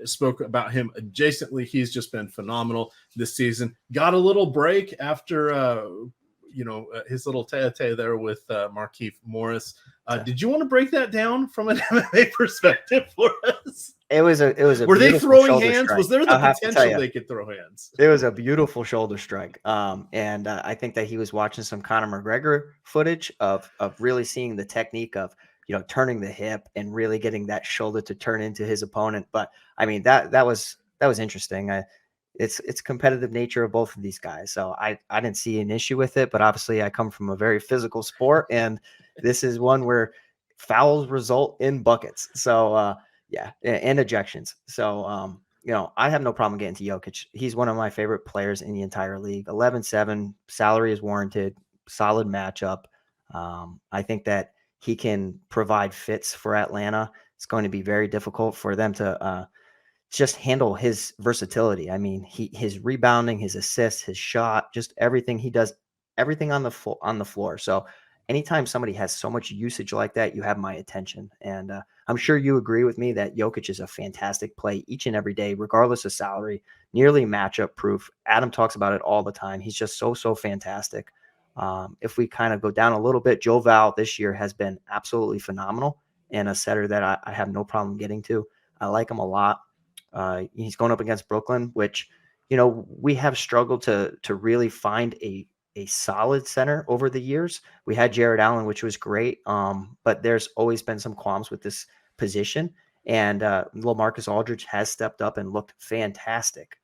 spoke about him adjacently. He's just been phenomenal this season. Got a little break after his little tete there with Markieff Morris. Did you want to break that down from an MMA perspective for us? It was a Were they throwing hands? Strike. Was there the potential they could throw hands? It was a beautiful shoulder strike. And I think that he was watching some Conor McGregor footage of really seeing the technique of, turning the hip and really getting that shoulder to turn into his opponent. But I mean, that was interesting. It's competitive nature of both of these guys. So I didn't see an issue with it, but obviously I come from a very physical sport, and this is one where fouls result in buckets. So, and ejections. So, I have no problem getting to Jokic. He's one of my favorite players in the entire league. 11-7, salary is warranted, solid matchup. I think that he can provide fits for Atlanta. It's going to be very difficult for them to just handle his versatility. I mean, his rebounding, his assists, his shot, just everything he does, everything on the floor. So anytime somebody has so much usage like that, you have my attention. And I'm sure you agree with me that Jokic is a fantastic play each and every day, regardless of salary, nearly matchup proof. Adam talks about it all the time. He's just so fantastic. If we kind of go down a little bit, Joe Val this year has been absolutely phenomenal and a setter that I have no problem getting to. I like him a lot. He's going up against Brooklyn, which, we have struggled to really find a solid center over the years. We had Jared Allen, which was great. But there's always been some qualms with this position. And LaMarcus Aldridge has stepped up and looked fantastic.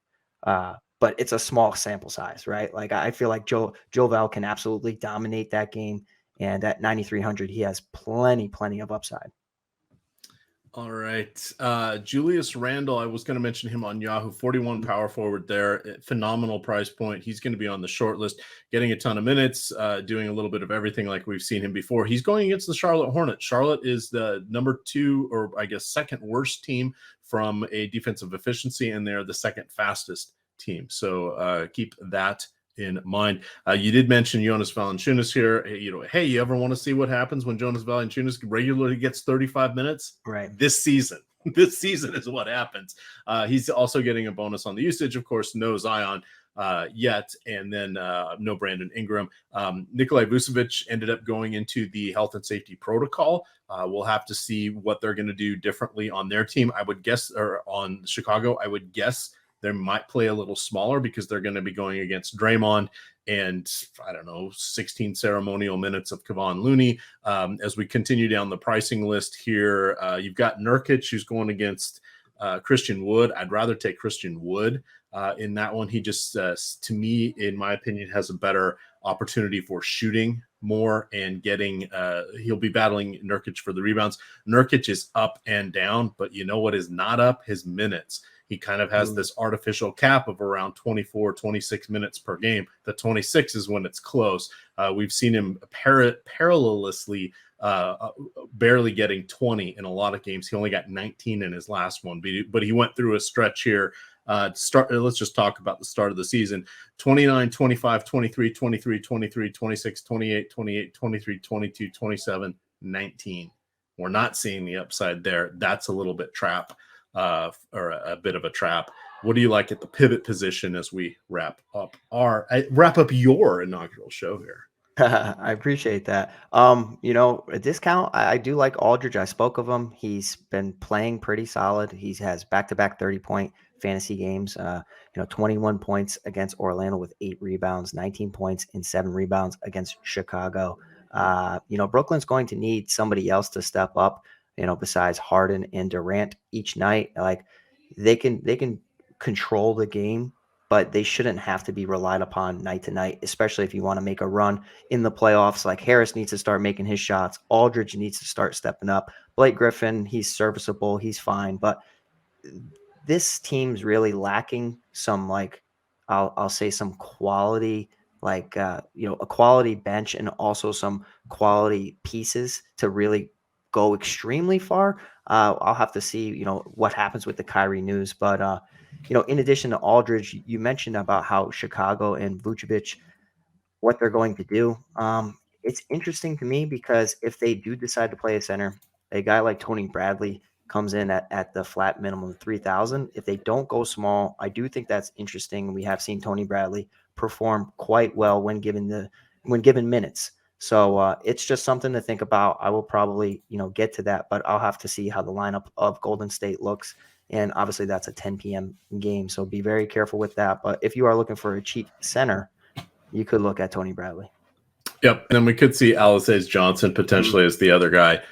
But it's a small sample size, right? Like I feel like Joe Val can absolutely dominate that game. And at 9,300, he has plenty of upside. All right. Julius Randle, I was going to mention him on Yahoo, 41 power forward there. Phenomenal price point. He's going to be on the short list, getting a ton of minutes, doing a little bit of everything like we've seen him before. He's going against the Charlotte Hornets. Charlotte is the number 2, or I guess second worst team from a defensive efficiency, and they're the second fastest team. So keep that in mind. You did mention Jonas Valanciunas here. Hey, you ever want to see what happens when Jonas Valanciunas regularly gets 35 minutes? Right. This season. This season is what happens. He's also getting a bonus on the usage. Of course, no Zion yet, and then no Brandon Ingram. Nikolai Vucevic ended up going into the health and safety protocol. We'll have to see what they're going to do differently on their team. I would guess, or on Chicago, I would guess they might play a little smaller because they're going to be going against Draymond and, I don't know, 16 ceremonial minutes of Kevon Looney. As we continue down the pricing list here, you've got Nurkic, who's going against Christian Wood. I'd rather take Christian Wood in that one. He just, to me, in my opinion, has a better opportunity for shooting more and getting, he'll be battling Nurkic for the rebounds. Nurkic is up and down, but you know what is not up? His minutes. He kind of has this artificial cap of around 24, 26 minutes per game. The 26 is when it's close. We've seen him parallelously barely getting 20 in a lot of games. He only got 19 in his last one, but he went through a stretch here. Let's just talk about the start of the season. 29, 25, 23, 23, 23, 26, 28, 28, 23, 22, 27, 19. We're not seeing the upside there. That's a little bit trap. Or a bit of a trap. What do you like at the pivot position as we wrap up your inaugural show here? I appreciate that. A discount. I do like Aldridge. I spoke of him. He's been playing pretty solid. He has back-to-back 30-point fantasy games. 21 points against Orlando with 8 rebounds, 19 points and 7 rebounds against Chicago. Brooklyn's going to need somebody else to step up. Besides Harden and Durant each night. Like they can control the game, but they shouldn't have to be relied upon night to night, especially if you want to make a run in the playoffs. Like Harris needs to start making his shots. Aldridge needs to start stepping up. Blake Griffin, he's serviceable. He's fine. But this team's really lacking some, like, I'll say some quality, like, a quality bench and also some quality pieces to really go extremely far. I'll have to see, what happens with the Kyrie news. But, in addition to Aldridge, you mentioned about how Chicago and Vucevic, what they're going to do. It's interesting to me because if they do decide to play a center, a guy like Tony Bradley comes in at the flat minimum of 3,000. If they don't go small, I do think that's interesting. We have seen Tony Bradley perform quite well when given minutes. So it's just something to think about. I will probably, get to that, but I'll have to see how the lineup of Golden State looks. And obviously that's a 10 p.m. game. So be very careful with that. But if you are looking for a cheap center, you could look at Tony Bradley. Yep. And then we could see Alice Johnson potentially as the other guy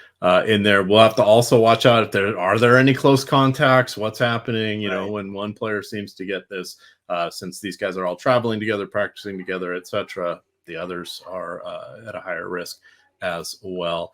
in there. We'll have to also watch out if are there any close contacts, what's happening, when one player seems to get this, since these guys are all traveling together, practicing together, etc. The others are at a higher risk as well.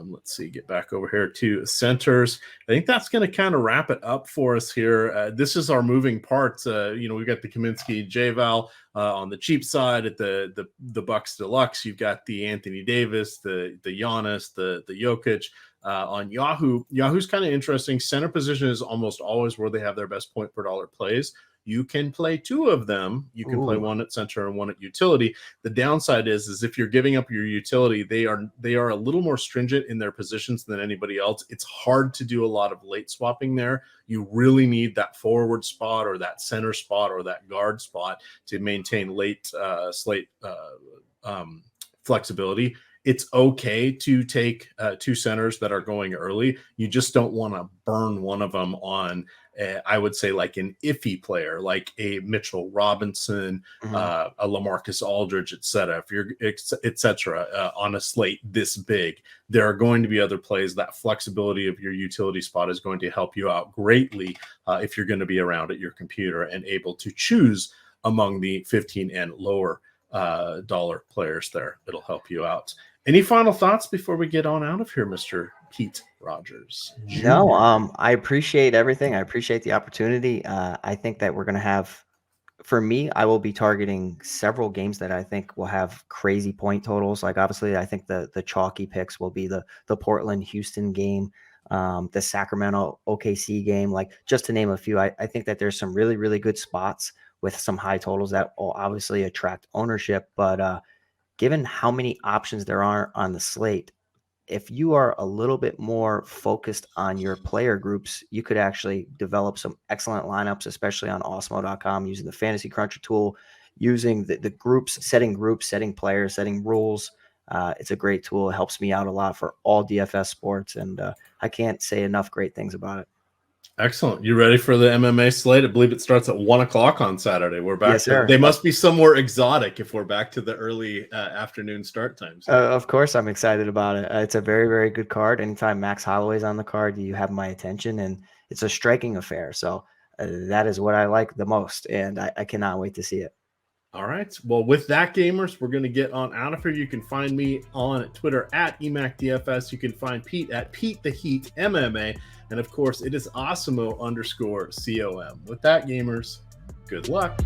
Let's see, get back over here to centers. I think that's going to kind of wrap it up for us here. This is our moving parts. We've got the Kaminsky J-Val on the cheap side at the Bucks Deluxe. You've got the Anthony Davis, the Giannis, the Jokic. On Yahoo. Yahoo's kind of interesting. Center position is almost always where they have their best point per dollar plays. You can play 2 of them. You can play one at center and one at utility. The downside is if you're giving up your utility, they are a little more stringent in their positions than anybody else. It's hard to do a lot of late swapping there. You really need that forward spot or that center spot or that guard spot to maintain late slate flexibility. It's okay to take 2 centers that are going early. You just don't want to burn one of them on, I would say, like an iffy player, like a Mitchell Robinson, a LaMarcus Aldridge, etc. On a slate this big, there are going to be other plays. That flexibility of your utility spot is going to help you out greatly if you're going to be around at your computer and able to choose among the 15 and lower dollar players there. It'll help you out. Any final thoughts before we get on out of here, Mr. Pete Rogers Jr.? No, I appreciate everything. I appreciate the opportunity. I think that we're going to have, for me, I will be targeting several games that I think will have crazy point totals. Like obviously, I think the chalky picks will be the Portland Houston game, the Sacramento OKC game, like just to name a few. I think that there's some really, really good spots with some high totals that will obviously attract ownership. But given how many options there are on the slate, if you are a little bit more focused on your player groups, you could actually develop some excellent lineups, especially on Awesemo.com, using the Fantasy Cruncher tool, using the groups, setting players, setting rules. It's a great tool. It helps me out a lot for all DFS sports, and I can't say enough great things about it. Excellent. You ready for the MMA slate? I believe it starts at 1 o'clock on Saturday. We're back. Yes, sir. They must be somewhere exotic if we're back to the early afternoon start times. Of course, I'm excited about it. It's a very, very good card. Anytime Max Holloway's on the card, you have my attention, and it's a striking affair. So that is what I like the most, and I cannot wait to see it. All right. Well, with that, gamers, we're going to get on out of here. You can find me on Twitter at Emac DFS. You can find Pete at Pete the Heat MMA. And of course, it is Awesemo_COM. With that, gamers, good luck.